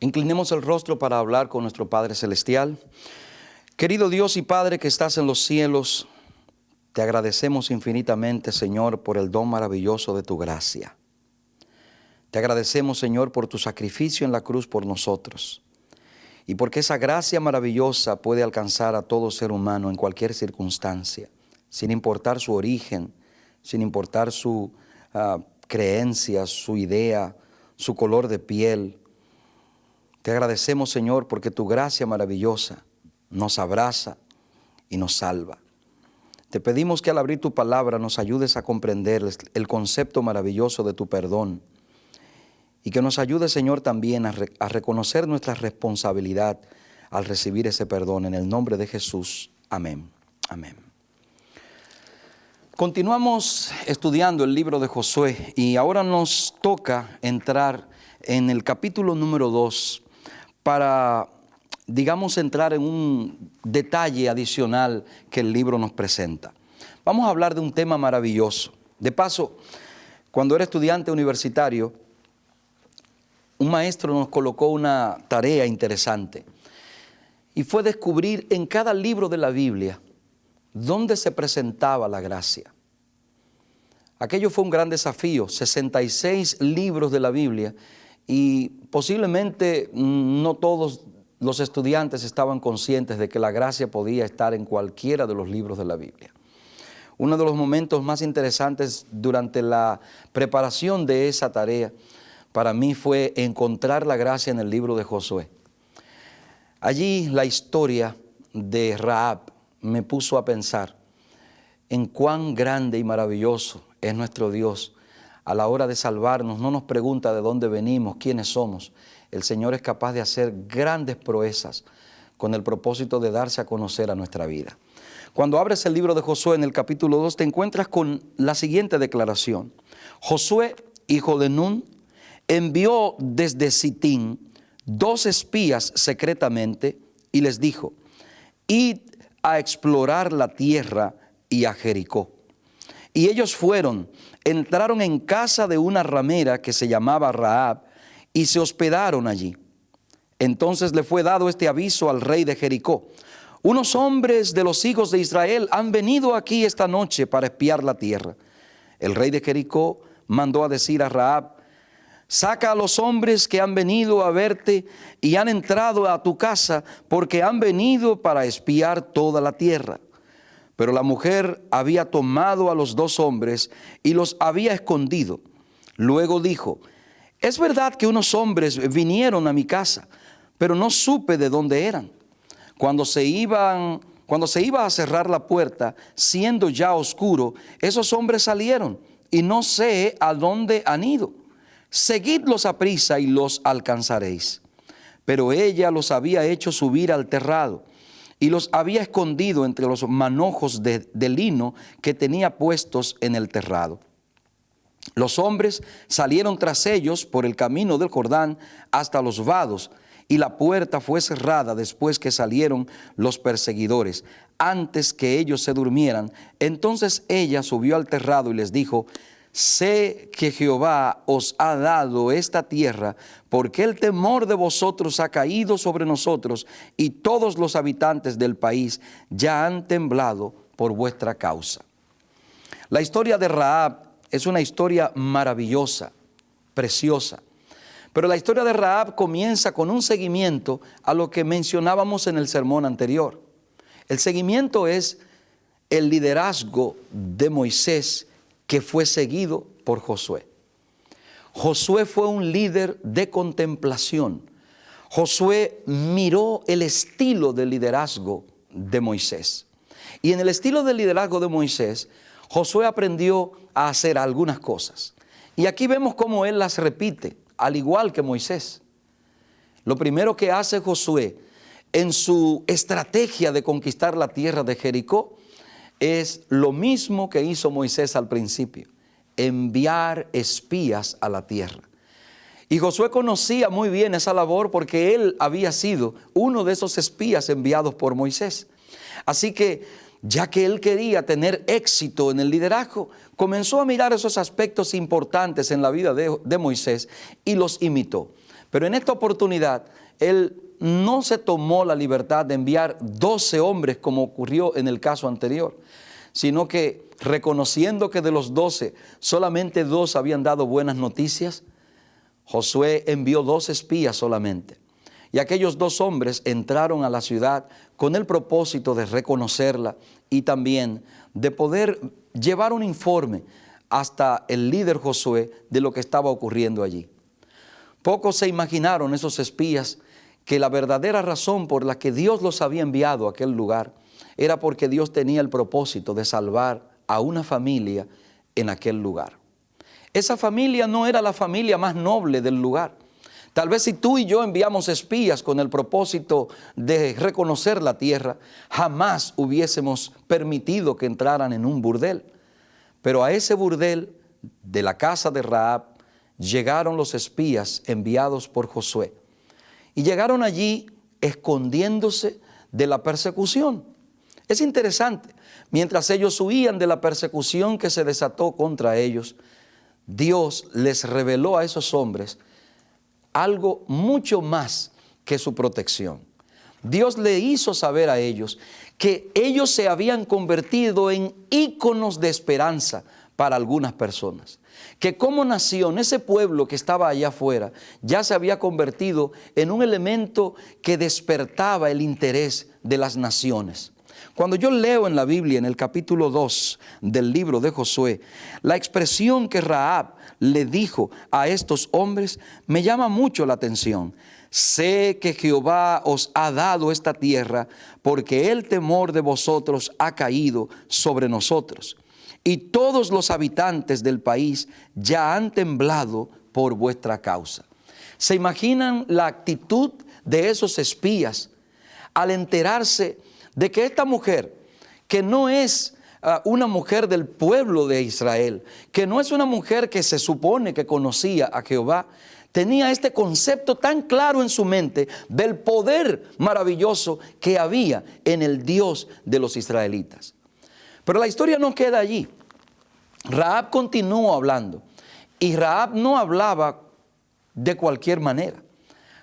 Inclinemos el rostro para hablar con nuestro Padre Celestial. Querido Dios y Padre que estás en los cielos, te agradecemos infinitamente, Señor, por el don maravilloso de tu gracia. Te agradecemos, Señor, por tu sacrificio en la cruz por nosotros. Y porque esa gracia maravillosa puede alcanzar a todo ser humano en cualquier circunstancia, sin importar su origen, sin importar su creencia, su idea, su color de piel. Te agradecemos, Señor, porque tu gracia maravillosa nos abraza y nos salva. Te pedimos que al abrir tu palabra nos ayudes a comprender el concepto maravilloso de tu perdón y que nos ayudes, Señor, también a reconocer nuestra responsabilidad al recibir ese perdón. En el nombre de Jesús. Amén. Amén. Continuamos estudiando el libro de Josué y ahora nos toca entrar en el capítulo número 2 para, digamos, entrar en un detalle adicional que el libro nos presenta. Vamos a hablar de un tema maravilloso. De paso, cuando era estudiante universitario, un maestro nos colocó una tarea interesante y fue descubrir en cada libro de la Biblia dónde se presentaba la gracia. Aquello fue un gran desafío, 66 libros de la Biblia, y posiblemente no todos los estudiantes estaban conscientes de que la gracia podía estar en cualquiera de los libros de la Biblia. Uno de los momentos más interesantes durante la preparación de esa tarea para mí fue encontrar la gracia en el libro de Josué. Allí la historia de Rahab me puso a pensar en cuán grande y maravilloso es nuestro Dios. A la hora de salvarnos no nos pregunta de dónde venimos, quiénes somos. El Señor es capaz de hacer grandes proezas con el propósito de darse a conocer a nuestra vida. Cuando abres el libro de Josué en el capítulo 2 te encuentras con la siguiente declaración. Josué, hijo de Nun, envió desde Sitín 2 espías secretamente y les dijo: id a explorar la tierra y a Jericó. Y ellos fueron, entraron en casa de una ramera que se llamaba Rahab y se hospedaron allí. Entonces le fue dado este aviso al rey de Jericó: unos hombres de los hijos de Israel han venido aquí esta noche para espiar la tierra. El rey de Jericó mandó a decir a Rahab: saca a los hombres que han venido a verte y han entrado a tu casa, porque han venido para espiar toda la tierra. Pero la mujer había tomado a los 2 hombres y los había escondido. Luego dijo: es verdad que unos hombres vinieron a mi casa, pero no supe de dónde eran. Cuando se iba a cerrar la puerta, siendo ya oscuro, esos hombres salieron y no sé a dónde han ido. Seguidlos aprisa y los alcanzaréis. Pero ella los había hecho subir al terrado y los había escondido entre los manojos de lino que tenía puestos en el terrado. Los hombres salieron tras ellos por el camino del Jordán hasta los vados, y la puerta fue cerrada después que salieron los perseguidores, antes que ellos se durmieran. Entonces ella subió al terrado y les dijo: sé que Jehová os ha dado esta tierra, porque el temor de vosotros ha caído sobre nosotros, y todos los habitantes del país ya han temblado por vuestra causa. La historia de Rahab es una historia maravillosa, preciosa. Pero la historia de Rahab comienza con un seguimiento a lo que mencionábamos en el sermón anterior. El seguimiento es el liderazgo de Moisés, que fue seguido por Josué. Josué fue un líder de contemplación. Josué miró el estilo de liderazgo de Moisés. Y en el estilo de liderazgo de Moisés, Josué aprendió a hacer algunas cosas. Y aquí vemos cómo él las repite, al igual que Moisés. Lo primero que hace Josué en su estrategia de conquistar la tierra de Jericó es lo mismo que hizo Moisés al principio: enviar espías a la tierra. Y Josué conocía muy bien esa labor porque él había sido uno de esos espías enviados por Moisés. Así que, ya que él quería tener éxito en el liderazgo, comenzó a mirar esos aspectos importantes en la vida de Moisés y los imitó. Pero en esta oportunidad, él no se tomó la libertad de enviar 12 hombres como ocurrió en el caso anterior, sino que reconociendo que de los 12 solamente 2 habían dado buenas noticias, Josué envió 2 espías solamente. Y aquellos 2 hombres entraron a la ciudad con el propósito de reconocerla y también de poder llevar un informe hasta el líder Josué de lo que estaba ocurriendo allí. Pocos se imaginaron esos espías que la verdadera razón por la que Dios los había enviado a aquel lugar era porque Dios tenía el propósito de salvar a una familia en aquel lugar. Esa familia no era la familia más noble del lugar. Tal vez si tú y yo enviamos espías con el propósito de reconocer la tierra, jamás hubiésemos permitido que entraran en un burdel. Pero a ese burdel de la casa de Rahab llegaron los espías enviados por Josué. Y llegaron allí escondiéndose de la persecución. Es interesante, mientras ellos huían de la persecución que se desató contra ellos, Dios les reveló a esos hombres algo mucho más que su protección. Dios le hizo saber a ellos que ellos se habían convertido en íconos de esperanza para algunas personas. Que como nación, ese pueblo que estaba allá afuera ya se había convertido en un elemento que despertaba el interés de las naciones. Cuando yo leo en la Biblia, en el capítulo 2 del libro de Josué, la expresión que Rahab le dijo a estos hombres me llama mucho la atención. Sé que Jehová os ha dado esta tierra porque el temor de vosotros ha caído sobre nosotros. Y todos los habitantes del país ya han temblado por vuestra causa. ¿Se imaginan la actitud de esos espías al enterarse de que esta mujer, que no es una mujer del pueblo de Israel, que no es una mujer que se supone que conocía a Jehová, tenía este concepto tan claro en su mente del poder maravilloso que había en el Dios de los israelitas? Pero la historia no queda allí. Rahab continuó hablando y Rahab no hablaba de cualquier manera.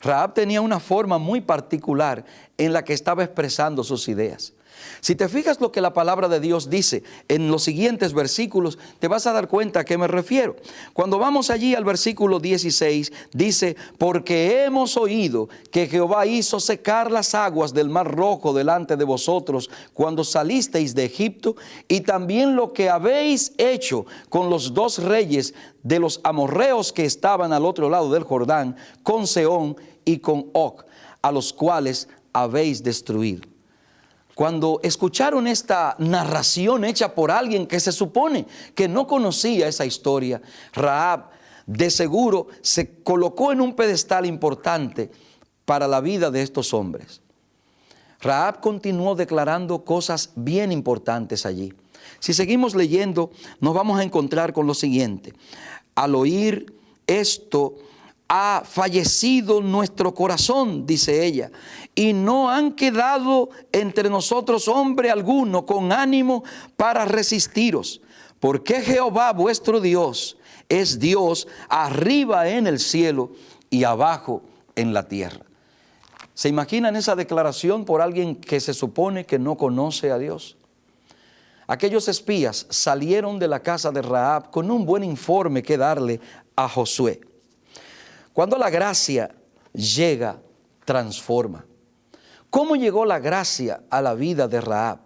Rahab tenía una forma muy particular en la que estaba expresando sus ideas. Si te fijas lo que la palabra de Dios dice en los siguientes versículos, te vas a dar cuenta a qué me refiero. Cuando vamos allí al versículo 16, dice: porque hemos oído que Jehová hizo secar las aguas del mar Rojo delante de vosotros cuando salisteis de Egipto, y también lo que habéis hecho con los 2 reyes de los amorreos que estaban al otro lado del Jordán, con Sehón y con Og, a los cuales habéis destruido. Cuando escucharon esta narración hecha por alguien que se supone que no conocía esa historia, Rahab de seguro se colocó en un pedestal importante para la vida de estos hombres. Rahab continuó declarando cosas bien importantes allí. Si seguimos leyendo, nos vamos a encontrar con lo siguiente: al oír esto, ha fallecido nuestro corazón, dice ella, y no han quedado entre nosotros hombre alguno con ánimo para resistiros, porque Jehová vuestro Dios es Dios arriba en el cielo y abajo en la tierra. ¿Se imaginan esa declaración por alguien que se supone que no conoce a Dios? Aquellos espías salieron de la casa de Rahab con un buen informe que darle a Josué. Cuando la gracia llega, transforma. ¿Cómo llegó la gracia a la vida de Rahab?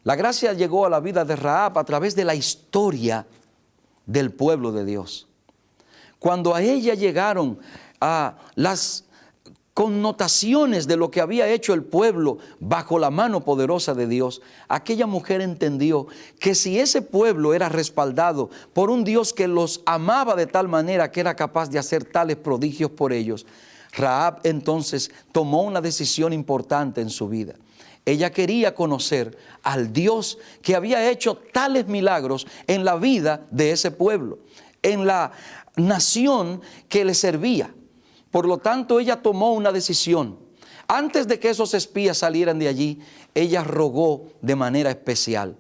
La gracia llegó a la vida de Rahab a través de la historia del pueblo de Dios. Cuando a ella llegaron a las connotaciones de lo que había hecho el pueblo bajo la mano poderosa de Dios, aquella mujer entendió que si ese pueblo era respaldado por un Dios que los amaba de tal manera que era capaz de hacer tales prodigios por ellos, Rahab entonces tomó una decisión importante en su vida. Ella quería conocer al Dios que había hecho tales milagros en la vida de ese pueblo, en la nación que le servía. Por lo tanto, ella tomó una decisión. Antes de que esos espías salieran de allí, ella rogó de manera especial.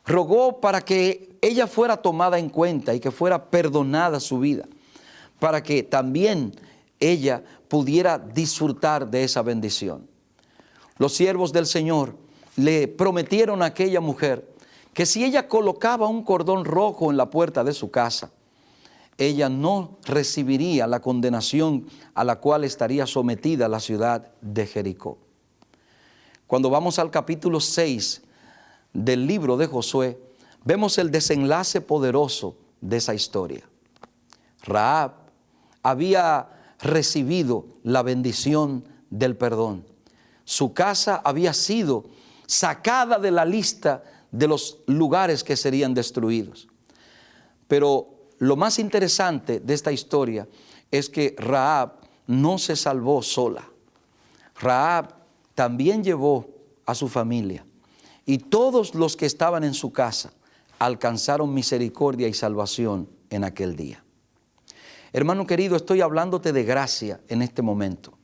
Rogó para que ella fuera tomada en cuenta y que fuera perdonada su vida, para que también ella pudiera disfrutar de esa bendición. Los siervos del Señor le prometieron a aquella mujer que si ella colocaba un cordón rojo en la puerta de su casa, ella no recibiría la condenación a la cual estaría sometida la ciudad de Jericó. Cuando vamos al capítulo 6 del libro de Josué, vemos el desenlace poderoso de esa historia. Rahab había recibido la bendición del perdón. Su casa había sido sacada de la lista de los lugares que serían destruidos. Pero lo más interesante de esta historia es que Rahab no se salvó sola. Rahab también llevó a su familia, y todos los que estaban en su casa alcanzaron misericordia y salvación en aquel día. Hermano querido, estoy hablándote de gracia en este momento.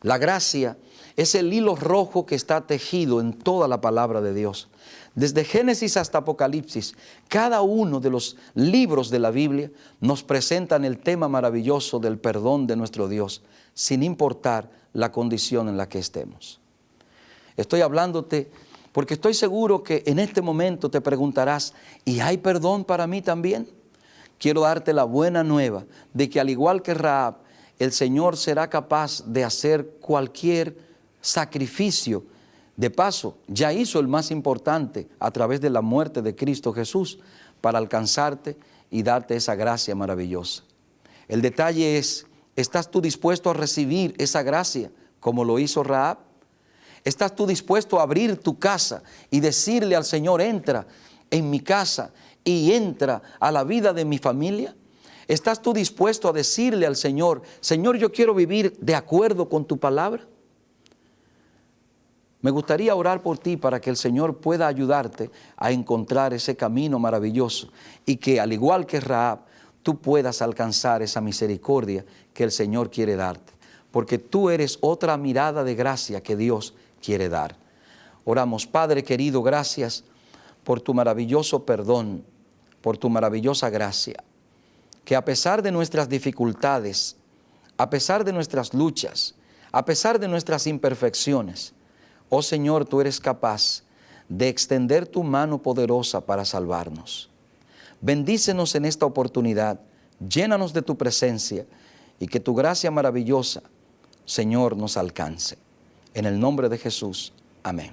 La gracia es el hilo rojo que está tejido en toda la palabra de Dios. Desde Génesis hasta Apocalipsis, cada uno de los libros de la Biblia nos presentan el tema maravilloso del perdón de nuestro Dios, sin importar la condición en la que estemos. Estoy hablándote porque estoy seguro que en este momento te preguntarás, ¿y hay perdón para mí también? Quiero darte la buena nueva de que al igual que Rahab, el Señor será capaz de hacer cualquier sacrificio. De paso, ya hizo el más importante a través de la muerte de Cristo Jesús para alcanzarte y darte esa gracia maravillosa. El detalle es, ¿estás tú dispuesto a recibir esa gracia como lo hizo Rahab? ¿Estás tú dispuesto a abrir tu casa y decirle al Señor, entra en mi casa y entra a la vida de mi familia? ¿Estás tú dispuesto a decirle al Señor, Señor, yo quiero vivir de acuerdo con tu palabra? Me gustaría orar por ti para que el Señor pueda ayudarte a encontrar ese camino maravilloso y que al igual que Rahab, tú puedas alcanzar esa misericordia que el Señor quiere darte, porque tú eres otra mirada de gracia que Dios quiere dar. Oramos. Padre querido, gracias por tu maravilloso perdón, por tu maravillosa gracia, que a pesar de nuestras dificultades, a pesar de nuestras luchas, a pesar de nuestras imperfecciones, oh Señor, tú eres capaz de extender tu mano poderosa para salvarnos. Bendícenos en esta oportunidad, llénanos de tu presencia y que tu gracia maravillosa, Señor, nos alcance. En el nombre de Jesús, amén.